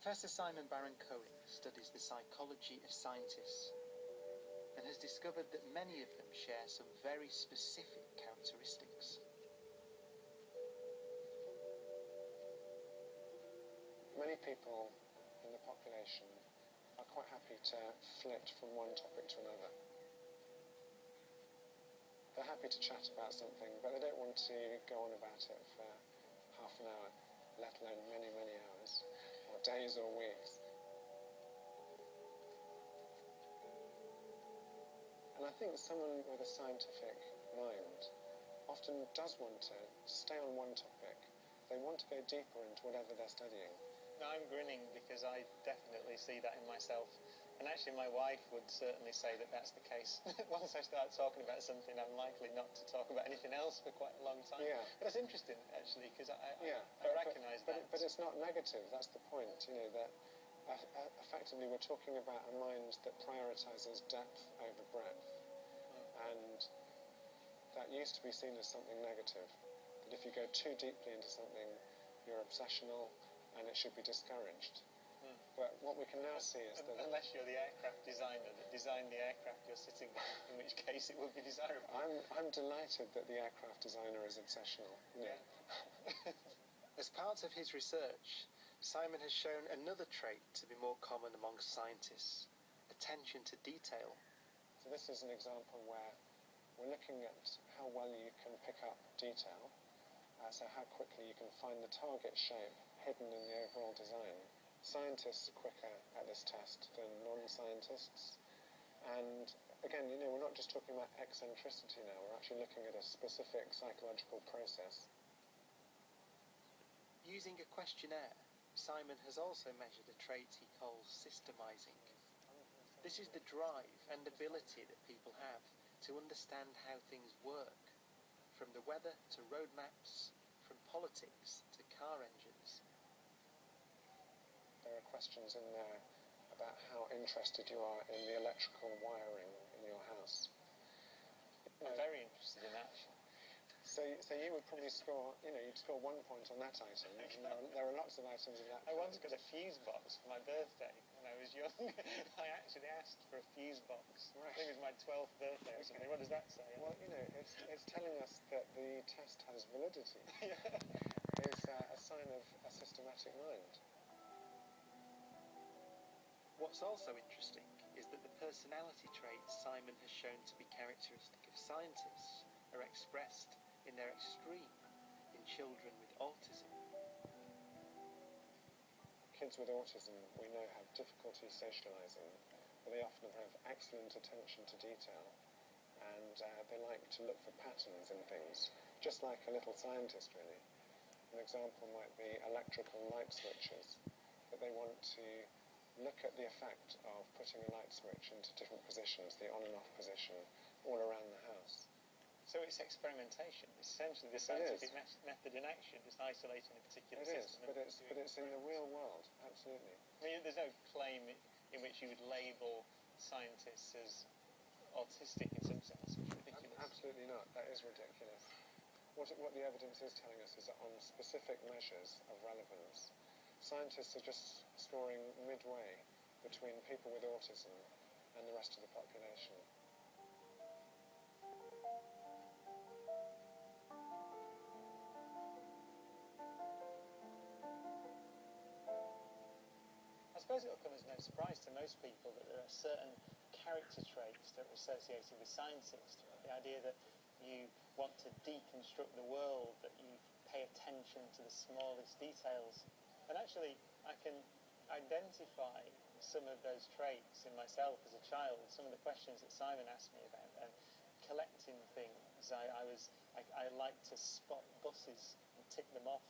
Professor Simon Brian Cox studies the psychology of scientists and has discovered that many of them share some very specific characteristics. Many people in the population are quite happy to flit from one topic to another. They're happy to chat about something, but they don't want to go on about it for half an hour, let alone many, many hours, or days or weeks. And I think someone with a scientific mind often does want to stay on one topic. They want to go deeper into whatever they're studying. I'm grinning because I definitely see that in myself. And actually my wife would certainly say that that's the case. Once I start talking about something, I'm likely not to talk about anything else for quite a long time. Yeah. But that's interesting, actually, because I recognise that. But it's not negative, that's the point, that effectively we're talking about a mind that prioritises depth over breadth. And that used to be seen as something negative. That if you go too deeply into something, you're obsessional and it should be discouraged. But what we can now see is that... Unless you're the aircraft designer that designed the aircraft you're sitting in, in which case it would be desirable. I'm delighted that the aircraft designer is obsessional. Yeah. As part of his research, Simon has shown another trait to be more common among scientists: attention to detail. So this is an example where we're looking at how well you can pick up detail, so how quickly you can find the target shape hidden in the overall design. Scientists are quicker at this test than non-scientists. And again, we're not just talking about eccentricity now, we're actually looking at a specific psychological process. Using a questionnaire, Simon has also measured a trait he calls systemizing. This is the drive and ability that people have to understand how things work, from the weather to road maps, from politics to car engines. There are questions in there about how interested you are in the electrical wiring in your house. I'm very interested in that. So you would probably score, you'd score 1 point on that item. And there are lots of items in that. I once got a fuse box for my birthday when I was young. I actually asked for a fuse box. Right. I think it was my 12th birthday or something. What does that say? Well, it's telling us that the test has validity. It's a sign of a systematic mind. What's also interesting is that the personality traits Simon has shown to be characteristic of scientists are expressed in their extreme in children with autism. Kids with autism, we know, have difficulty socialising, but they often have excellent attention to detail, and they like to look for patterns in things, just like a little scientist, really. An example might be electrical light switches, that they want to look at the effect of putting a light switch into different positions, the on and off position, all around the house. So it's experimentation. It's essentially the scientific method in action, just isolating a particular system. But it's in the real world, absolutely. I mean, there's no claim in which you would label scientists as autistic in some sense. It's ridiculous. Absolutely not. That is ridiculous. What the evidence is telling us is that on specific measures of relevance, scientists are just scoring midway between people with autism and the rest of the population. I suppose it will come as no surprise to most people that there are certain character traits that are associated with scientists. The idea that you want to deconstruct the world, that you pay attention to the smallest details. And actually, I can identify some of those traits in myself as a child. Some of the questions that Simon asked me about, and collecting things. I like to spot buses and tick them off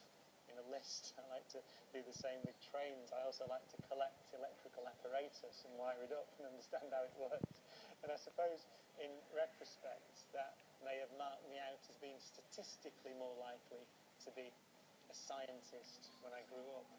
in a list. I like to do the same with trains. I also like to collect electrical apparatus and wire it up and understand how it works. And I suppose, in retrospect, that may have marked me out as being statistically more likely to be a scientist when I grew up.